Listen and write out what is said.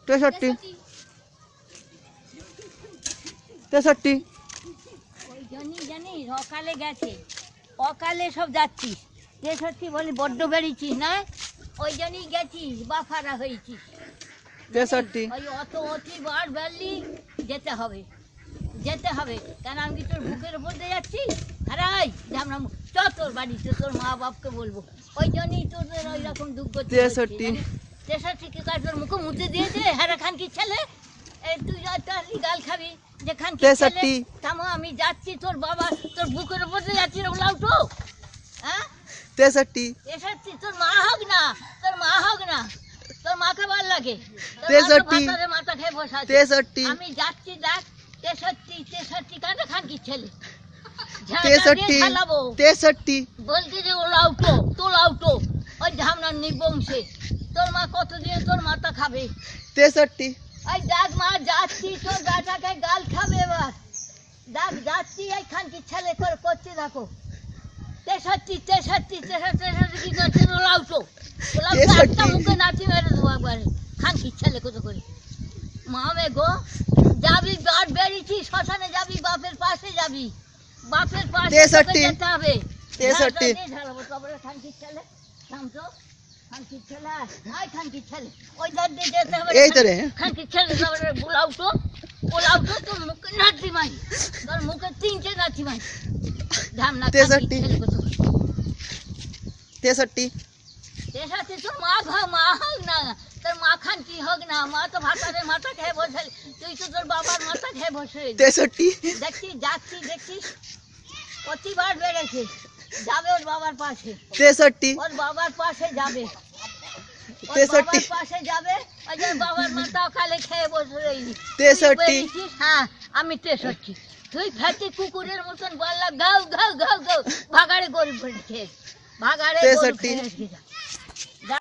63 63 ওই জন্যই জানিস অকালে গেছে, অকালে সব যাচ্ছিস। 63 বলি বড্ড বেরিয়েছিস না, ওই জন্যই গেছিস বাফারা হয়েছিস। 63 ওই অত অতি বার বেরলি, যেতে হবে যেতে হবে, কেন আমি তোর বুকের উপর দিয়ে যাচ্ছি। হারাই আমরা তোর বাড়িতে তোর মা বাপকে বলবো, ওই জন্যই তোদের ওই রকম দুঃখ। 63 63 কি কাজ তোর মুখে মুতে দিয়েছে হ্যাঁ খান কি ছেলে, এই তুই গাল খাবি যে খান কি ছেলে। থামো আমি যাচ্ছি, তোর বাবা তোর বুকের উপর দিয়ে যাচ্ছি লাউটো। হ্যাঁ 63 63 তোর মা হোক না, তোর মা হোক না, তোর মাকে ভাল লাগে। 63 মাথা খেয়ে বসে আছে। 63 আমি যাচ্ছি দেখ। 63 কাঁটা খান কি ছেলে 63 বলছি যে ও লাউটো তো লাউটো, ওই ঝামনার নিবংশে তোর মা কতদিন তোর মাথা খাবে। 63 ওই দেখ মা যাচ্ছি, তোর বেটাকে গাল খাবে এবার। দেখ যাচ্ছি, এই খানকি ছেলে করে করতে দেখো। 63 কি করছে লাউটো, একটা মুখে নাচি মেরে দেবো একবারে খানকি ছেলে কত করে। মামে গো যাবি, বাদ বেরিয়েছি শ্মশানে যাবি, বাপের পাশে যাবি, বাপের পাশে যেতে হবে। 63 খানকির ছেলে নামতো, খানকির ছেলে আয়, খানকির ছেলে ওই ধার দিয়ে যেতে হবে। এই তো রে খানকির ছেলে বুলাউটো, ওলাউটো তোর মুখে নাচি মাই, তোর মুখে 3টে নাচি মাই ধামনা। 63 তোর মা মা হোক না, তোর মা খান কি হোক না, মা তো ভাতারে মাথা খেয়ে বসে, তুই তো তোর বাবার মাথা খেয়ে বসে। 63 দেখছিস যাচ্ছি দেখছিস প্রতিবার বেড়েছে, যাবে ওর বাবার পাশে, 63 ওর বাবার পাশে যাবে, 63 পাশে যাবে। ওই যে বাবার মাথা কালে খেয়ে বসে রইলি। 63 হ্যাঁ আমি 63, তুই ফেটি কুকুরের মতন বললাম ঘাউ ঘাউ ঘাউ ঘাউ, ভাগাড়ে গরু খেয়ে ভাগাড়ে 63